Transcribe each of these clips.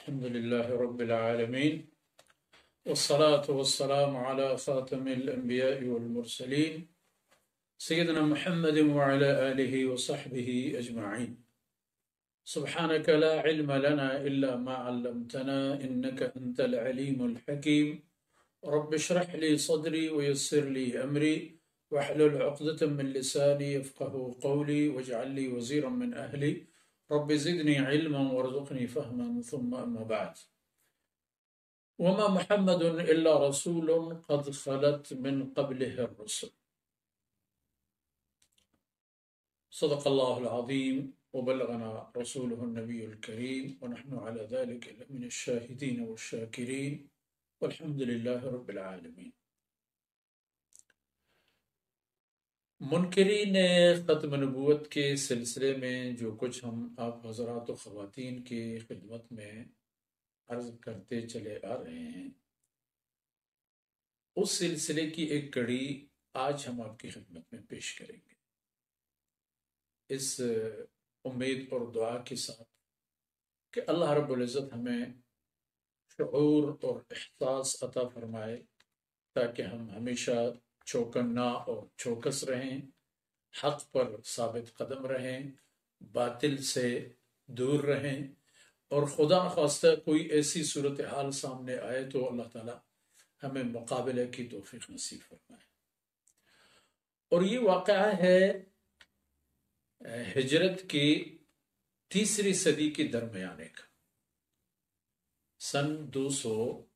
الحمد لله رب العالمين والصلاة والسلام على خاتم الأنبياء والمرسلين سيدنا محمد وعلى آله وصحبه أجمعين. سبحانك لا علم لنا إلا ما علمتنا إنك أنت العليم الحكيم. رب اشرح لي صدري ويسر لي أمري واحلل عقدة من لساني يفقه قولي واجعل لي وزيرا من أهلي رب زدني علما وارزقني فهما ثم أما بعد. وما محمد إلا رسول قد خلت من قبله الرسل. صدق الله العظيم وبلغنا رسوله النبي الكريم ونحن على ذلك من الشاهدين والشاكرين والحمد لله رب العالمين. منکرین ختم نبوت کے سلسلے میں جو کچھ ہم آپ حضرات و خواتین کی خدمت میں عرض کرتے چلے آ رہے ہیں، اس سلسلے کی ایک کڑی آج ہم آپ کی خدمت میں پیش کریں گے، اس امید اور دعا کے ساتھ کہ اللہ رب العزت ہمیں شعور اور احساس عطا فرمائے تاکہ ہم ہمیشہ چوکنا اور چوکس رہیں، حق پر ثابت قدم رہیں، باطل سے دور رہیں، اور خدا نخواستہ کوئی ایسی صورتحال سامنے آئے تو اللہ تعالی ہمیں مقابلے کی توفیق نصیب فرمائے۔ اور یہ واقعہ ہے ہجرت کی تیسری صدی کے درمیانے کا، سن 254،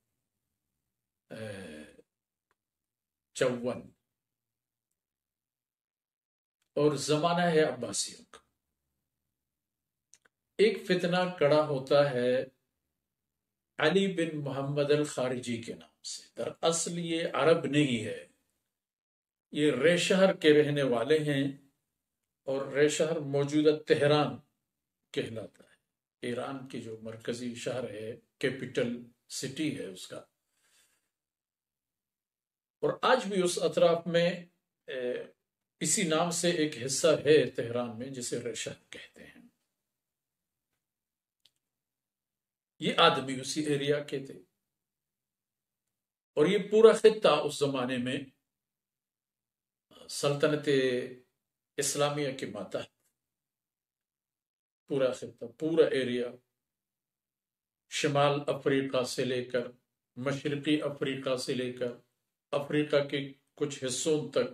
اور زمانہ ہے عباسیوں کا۔ ایک فتنہ کڑا ہوتا ہے علی بن محمد الخارجی کے نام سے۔ دراصل یہ عرب نہیں ہے، یہ رے شہر کے رہنے والے ہیں، اور رے شہر موجودہ تہران کہلاتا ہے، ایران کی جو مرکزی شہر ہے، کیپٹل سٹی ہے اس کا، اور آج بھی اس اطراف میں اسی نام سے ایک حصہ ہے تہران میں جسے رے شہر کہتے ہیں۔ یہ آدمی اسی ایریا کے تھے، اور یہ پورا خطہ اس زمانے میں سلطنت اسلامیہ کے ماتحت، پورا خطہ، پورا ایریا، شمال افریقہ سے لے کر مشرقی افریقہ سے لے کر افریقہ کے کچھ حصوں تک،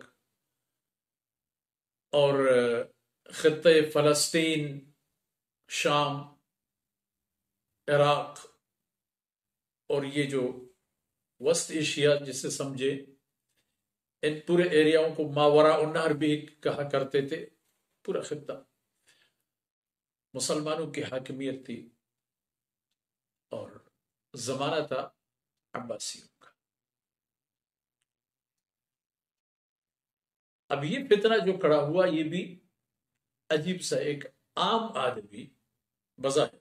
اور خطہ فلسطین، شام، عراق، اور یہ جو وسط ایشیا جسے سمجھے، ان پورے ایریاؤں کو ماوراء النہر بھی کہا کرتے تھے۔ پورا خطہ مسلمانوں کی حاکمیت تھی، اور زمانہ تھا عباسیوں کا۔ اب یہ فتنہ جو کھڑا ہوا، یہ بھی عجیب سا، ایک عام آدمی بظاہر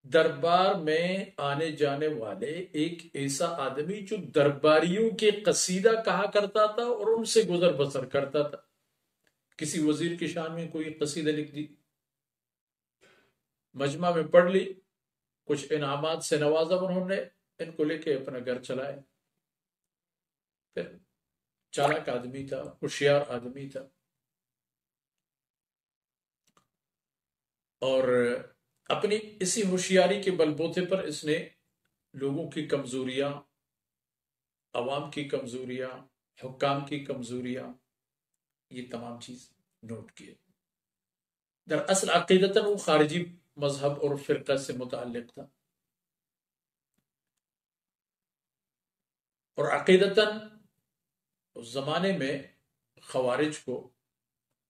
دربار میں آنے جانے والے ایک ایسا آدمی جو درباریوں کے قصیدہ کہا کرتا تھا اور ان سے گزر بسر کرتا تھا۔ کسی وزیر کی شان میں کوئی قصیدہ لکھ دی، مجمع میں پڑھ لی، کچھ انعامات سے نوازا انہوں نے، ان کو لے کے اپنا گھر چلائے۔ پھر چالاک آدمی تھا، ہوشیار آدمی تھا، اور اپنی اسی ہوشیاری کے بل بوتے پر اس نے لوگوں کی کمزوریاں، عوام کی کمزوریاں، حکام کی کمزوریاں، یہ تمام چیز نوٹ کیے۔ دراصل عقیدتاً وہ خارجی مذہب اور فرقہ سے متعلق تھا، اور عقیدتاً اس زمانے میں خوارج کو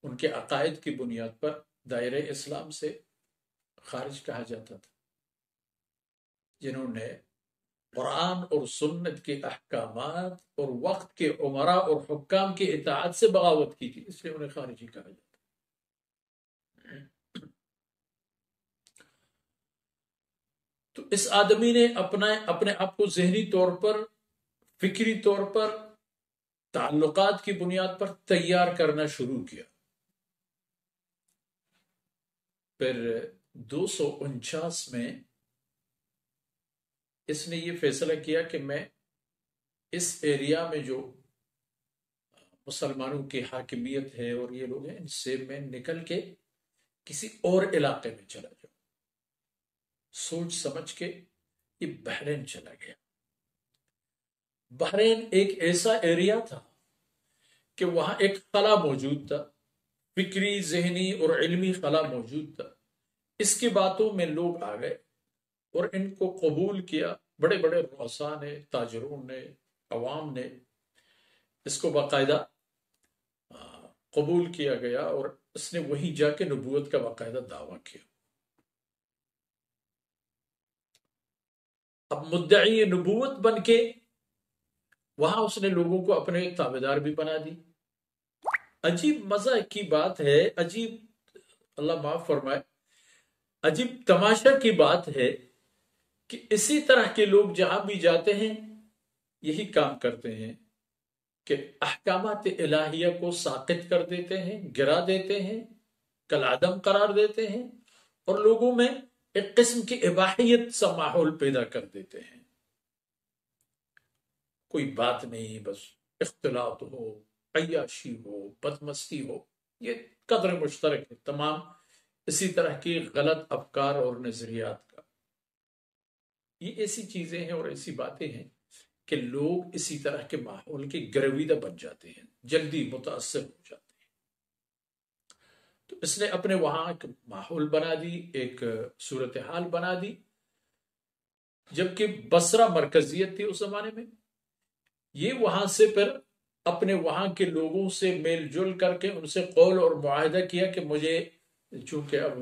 ان کے عقائد کی بنیاد پر دائرہ اسلام سے خارج کہا جاتا تھا، جنہوں نے قرآن اور سنت کے احکامات اور وقت کے عمراء اور حکام کی اطاعت سے بغاوت کی تھی، اس لیے انہیں خارجی کہا جاتا۔ تو اس آدمی نے اپنے آپ کو ذہنی طور پر، فکری طور پر، تعلقات کی بنیاد پر تیار کرنا شروع کیا۔ پھر 249 میں اس نے یہ فیصلہ کیا کہ میں اس ایریا میں جو مسلمانوں کی حاکمیت ہے اور یہ لوگ ہیں، ان سے میں نکل کے کسی اور علاقے میں چلا جاؤں. سوچ سمجھ کے یہ بحرین چلا گیا. بحرین ایک ایسا ایریا تھا کہ وہاں ایک خلا موجود تھا، فکری، ذہنی اور علمی خلا موجود تھا. اس کی باتوں میں لوگ آ گئے اور ان کو قبول کیا. بڑے بڑے رؤساء نے، تاجروں نے، عوام نے اس کو باقاعدہ قبول کیا گیا، اور اس نے وہیں جا کے نبوت کا باقاعدہ دعویٰ کیا. اب مدعی نبوت بن کے وہاں اس نے لوگوں کو اپنے تابعدار بھی بنا دی. عجیب مزہ کی بات ہے، عجیب، اللہ معاف فرمائے، عجیب تماشا کی بات ہے کہ اسی طرح کے لوگ جہاں بھی جاتے ہیں یہی کام کرتے ہیں کہ احکامات الہیہ کو ساقط کر دیتے ہیں، گرا دیتے ہیں، کالعدم قرار دیتے ہیں، اور لوگوں میں ایک قسم کی اباحیت سا ماحول پیدا کر دیتے ہیں. کوئی بات نہیں، بس اختلاط ہو، عیاشی ہو، بدمستی ہو، یہ قدر مشترک ہے تمام اسی طرح کی غلط افکار اور نظریات کا. یہ ایسی چیزیں ہیں اور ایسی باتیں ہیں کہ لوگ اسی طرح کے ماحول کے گرویدہ بن جاتے ہیں، جلدی متاثر ہو جاتے ہیں. تو اس نے اپنے وہاں ایک ماحول بنا دی، ایک صورتحال بنا دی. جبکہ بصرہ مرکزیت تھی اس زمانے میں، یہ وہاں سے پھر اپنے وہاں کے لوگوں سے میل جل کر کے ان سے قول اور معاہدہ کیا کہ مجھے چونکہ اب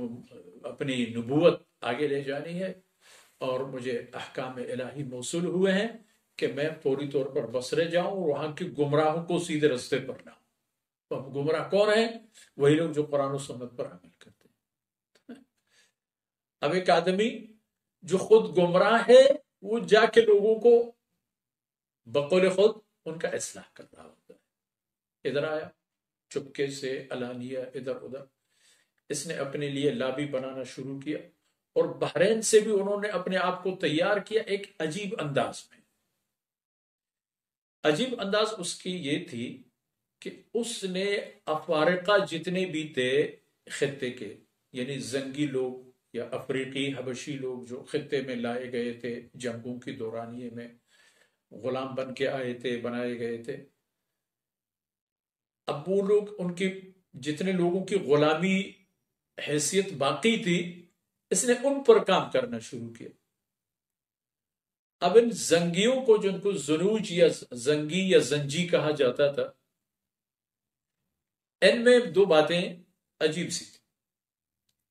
اپنی نبوت آگے لے جانی ہے اور مجھے احکام الہی موصول ہوئے ہیں کہ میں فوری طور پر بصرے جاؤں اور وہاں کے گمراہوں کو سیدھے رستے پر لاؤں. تو اب گمراہ کون ہیں؟ وہی لوگ جو قرآن و سنت پر عمل کرتے ہیں. اب ایک آدمی جو خود گمراہ ہے وہ جا کے لوگوں کو بقول خود ان کا اصلاح کر رہا ہوتا ہے. ادھر آیا چپکے سے، علانیہ، ادھر ادھر اس نے اپنے لیے لابی بنانا شروع کیا، اور بحرین سے بھی انہوں نے اپنے آپ کو تیار کیا ایک عجیب انداز میں. عجیب انداز اس کی یہ تھی کہ اس نے افارقہ جتنے بھی تھے خطے کے، یعنی زنگی لوگ یا افریقی حبشی لوگ جو خطے میں لائے گئے تھے جنگوں کی دورانیے میں، غلام بن کے آئے تھے، بنائے گئے تھے، اب وہ لوگ، ان کی جتنے لوگوں کی غلامی حیثیت باقی تھی، اس نے ان پر کام کرنا شروع کیا. اب ان زنگیوں کو، جن کو زنوج یا زنگی یا زنجی کہا جاتا تھا، ان میں دو باتیں عجیب سی تھی.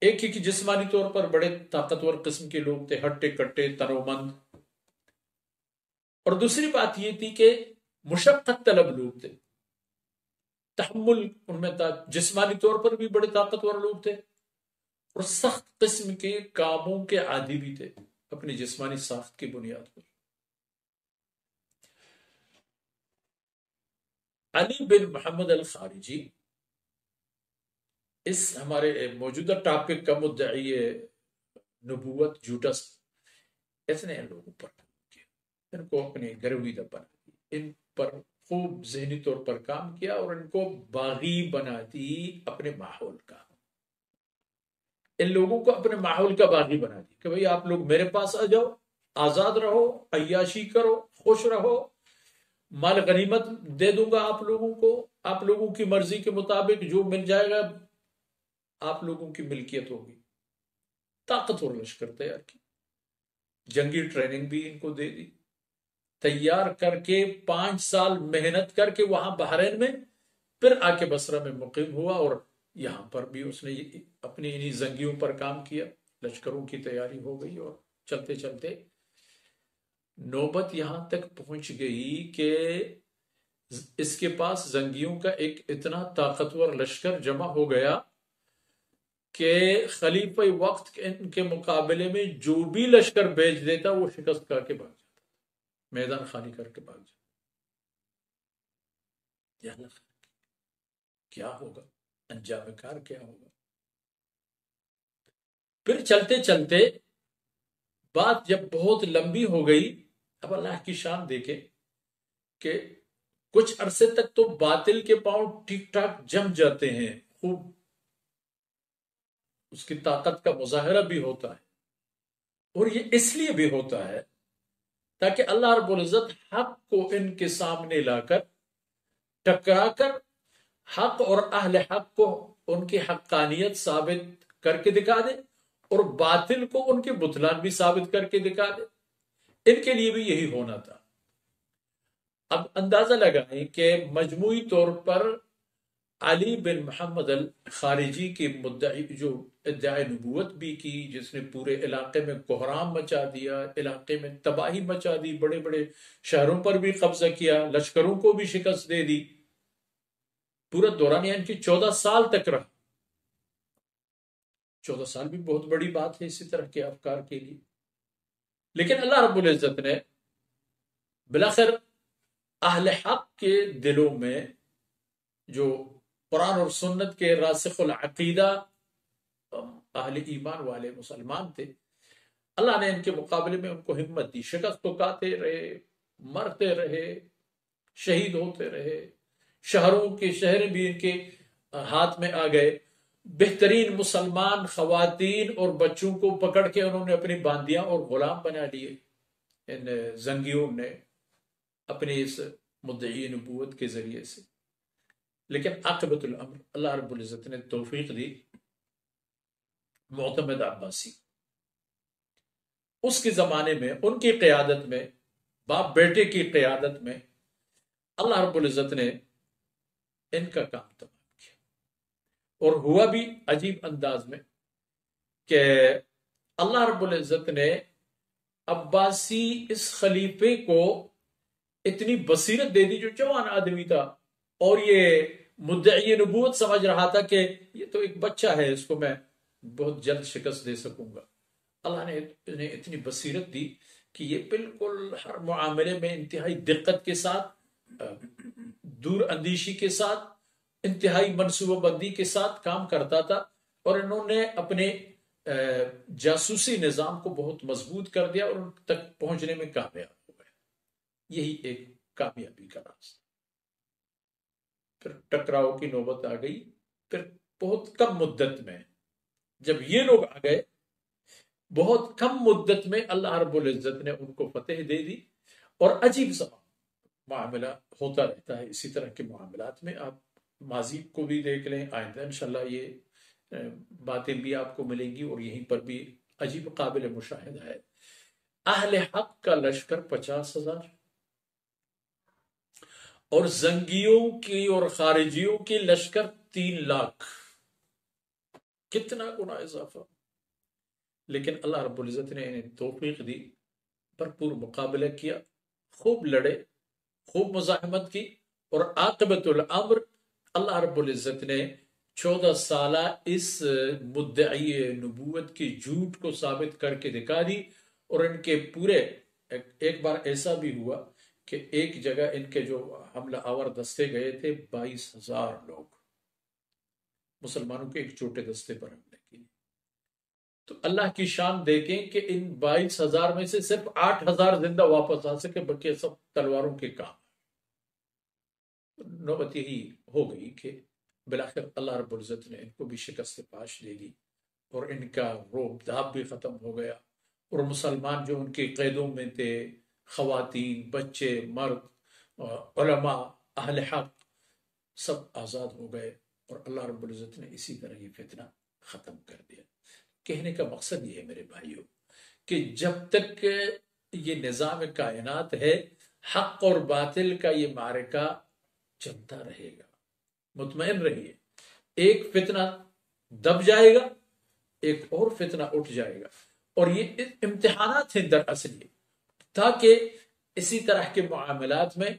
ایک ہی کہ جسمانی طور پر بڑے طاقتور قسم کے لوگ تھے، ہٹے کٹے، تنومند، اور دوسری بات یہ تھی کہ مشقت طلب لوگ تھے، تحمل ان میں تھا. جسمانی طور پر بھی بڑے طاقتور لوگ تھے اور سخت قسم کے کاموں کے عادی بھی تھے اپنی جسمانی ساخت کی بنیاد پر. علی بن محمد الخارجی اس ہمارے موجودہ ٹاپک کا مدعی نبوت جوٹس، اس نے ان لوگوں پر کیا، ان کو اپنے گرویدہ بنا دی، ان پر خوب ذہنی طور پر کام کیا اور ان کو باغی بنا دی اپنے ماحول کا. ان لوگوں کو اپنے ماحول کا باغی بنا دی کہ بھئی آپ لوگ میرے پاس آ جاؤ، آزاد رہو، عیاشی کرو، خوش رہو، مال غنیمت دے دوں گا آپ لوگوں کو، آپ لوگوں کی مرضی کے مطابق جو مل جائے گا آپ لوگوں کی ملکیت ہوگی. طاقتور لشکر تیار کی، جنگی ٹریننگ بھی ان کو دے دی، تیار کر کے 5 سال محنت کر کے وہاں بحرین میں پھر آ کے بصرہ میں مقیم ہوا، اور یہاں پر بھی اس نے اپنی انہی زنگیوں پر کام کیا. لشکروں کی تیاری ہو گئی اور چلتے چلتے نوبت یہاں تک پہنچ گئی کہ اس کے پاس زنگیوں کا ایک اتنا طاقتور لشکر جمع ہو گیا کہ خلیفہ وقت ان کے مقابلے میں جو بھی لشکر بھیج دیتا وہ شکست کر کے بھاگ جاتا، میدان خالی کر کے بھاگ جاتا. کیا ہوگا انجام کار، کیا ہوگا؟ پھر چلتے چلتے بات جب بہت لمبی ہو گئی، اب اللہ کی شان دیکھیں کہ کچھ عرصے تک تو باطل کے پاؤں ٹھیک ٹھاک جم جاتے ہیں، خوب اس کی طاقت کا مظاہرہ بھی ہوتا ہے، اور یہ اس لیے بھی ہوتا ہے تاکہ اللہ رب العزت حق کو ان کے سامنے لا کر ٹکرا کر حق اور اہل حق کو ان کی حقانیت ثابت کر کے دکھا دے، اور باطل کو ان کے بطلان بھی ثابت کر کے دکھا دے۔ ان کے لیے بھی یہی ہونا تھا۔ اب اندازہ لگائیں کہ مجموعی طور پر علی بن محمد الخارجی کی مدعی جو ادعائے نبوت بھی کی، جس نے پورے علاقے میں کوہرام مچا دیا، علاقے میں تباہی مچا دی، بڑے بڑے شہروں پر بھی قبضہ کیا، لشکروں کو بھی شکست دے دی، پورا دوران ان کی 14 سال تک رہا۔ 14 سال بھی بہت بڑی بات ہے اسی طرح کے افکار کے لیے، لیکن اللہ رب العزت نے بلاخر اہل حق کے دلوں میں، جو قرآن اور سنت کے راسخ العقیدہ اہل ایمان والے مسلمان تھے، اللہ نے ان کے مقابلے میں ان کو ہمت دی، شکست تو کھاتے رہے، مرتے رہے، شہید ہوتے رہے، شہروں کے شہر بھی ان کے ہاتھ میں آ گئے، بہترین مسلمان خواتین اور بچوں کو پکڑ کے انہوں نے اپنی باندیاں اور غلام بنا لیے ان زنگیوں نے اپنی اس مدعی نبوت کے ذریعے سے۔ لیکن عاقبت الامر اللہ رب العزت نے توفیق دی معتمد عباسی، اس کے زمانے میں ان کی قیادت میں، باپ بیٹے کی قیادت میں، اللہ رب العزت نے ان کا کام تمام کیا، اور ہوا بھی عجیب انداز میں کہ اللہ رب العزت نے عباسی اس خلیفے کو اتنی بصیرت دے دی، جو جوان آدمی تھا اور یہ مدعی نبوت سمجھ رہا تھا کہ یہ تو ایک بچہ ہے، اس کو میں بہت جلد شکست دے سکوں گا۔ اللہ نے انہیں اتنی بصیرت دی کہ یہ بالکل ہر معاملے میں انتہائی دقت کے ساتھ، دور اندیشی کے ساتھ، انتہائی منصوبہ بندی کے ساتھ کام کرتا تھا، اور انہوں نے اپنے جاسوسی نظام کو بہت مضبوط کر دیا اور ان تک پہنچنے میں کامیاب ہو گئے۔ یہی ایک کامیابی کا راستہ۔ پھر ٹکراؤ کی نوبت آ گئی، پھر بہت کم مدت میں جب یہ لوگ آ گئے، بہت کم مدت میں اللہ رب العزت نے ان کو فتح دے دی، اور عجیب سا معاملہ ہوتا رہتا ہے اسی طرح کے معاملات میں۔ آپ ماضی کو بھی دیکھ لیں، آئندہ انشاءاللہ یہ باتیں بھی آپ کو ملیں گی، اور یہیں پر بھی عجیب قابل مشاہدہ ہے۔ اہل حق کا لشکر 50,000 اور زنگیوں کی اور خارجیوں کی لشکر 3 لاکھ، کتنا گنا اضافہ! لیکن اللہ رب العزت نے انہیں توفیق دی، بھرپور مقابلہ کیا، خوب لڑے، خوب مزاحمت کی، اور عاقبت الامر اللہ رب العزت نے 14 سالہ اس مدعی نبوت کی جھوٹ کو ثابت کر کے دکھا دی، اور ان کے پورے ایک بار ایسا بھی ہوا کہ ایک جگہ ان کے جو حملہ آور دستے گئے تھے 22,000 لوگ مسلمانوں کے ایک چھوٹے دستے پر حملے کی، تو اللہ کی شان دیکھیں کہ ان 22,000 میں سے صرف 8,000 زندہ واپس آ سکے، بلکہ سب تلواروں کے کام۔ نوبت یہی ہو گئی کہ بلاخر اللہ رب العزت نے ان کو بھی شکست پاش دے دی، اور ان کا روب دھاپ بھی ختم ہو گیا، اور مسلمان جو ان کے قیدوں میں تھے، خواتین، بچے، مرد، علماء، اہل حق، سب آزاد ہو گئے، اور اللہ رب العزت نے اسی طرح یہ فتنہ ختم کر دیا۔ کہنے کا مقصد یہ ہے میرے بھائیوں کہ جب تک یہ نظام کائنات ہے، حق اور باطل کا یہ معرکہ چلتا رہے گا۔ مطمئن رہیے، ایک فتنہ دب جائے گا، ایک اور فتنہ اٹھ جائے گا، اور یہ امتحانات ہیں دراصل یہ، تاکہ اسی طرح کے معاملات میں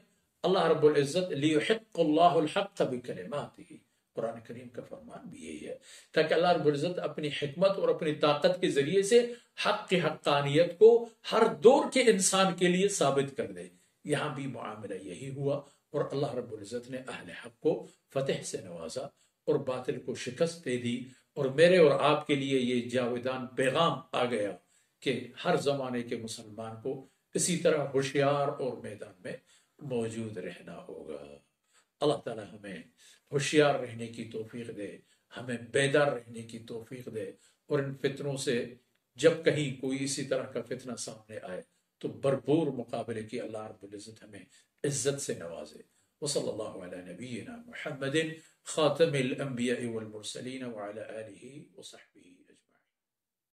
اللہ رب العزت لِيُحِقَّ اللَّهُ الْحَقَّ بِكَلِمَاتِهِ، قرآن کریم کا فرمان بھی یہی ہے، تاکہ اللہ رب العزت اپنی حکمت اور اپنی طاقت کے ذریعے سے حق کی حقانیت کو ہر دور کے انسان کے لیے ثابت کر دے۔ یہاں بھی معاملہ یہی ہوا، اور اللہ رب العزت نے اہل حق کو فتح سے نوازا اور باطل کو شکست دے دی، اور میرے اور آپ کے لیے یہ جاویدان پیغام آ گیا کہ ہر زمانے کے مسلمان کو اسی طرح ہوشیار اور میدان میں موجود رہنا ہوگا۔ اللہ تعالی ہمیں ہوشیار رہنے کی توفیق دے، ہمیں بیدار رہنے کی توفیق دے، اور ان فتنوں سے جب کہیں کوئی اسی طرح کا فتنہ سامنے آئے تو بھرپور مقابلے کی اللہ رب العزت ہمیں عزت سے نوازے۔ وصلی اللہ علی نبینا محمد خاتم الانبیاء والمرسلین وعلی آلہ وصحبہ۔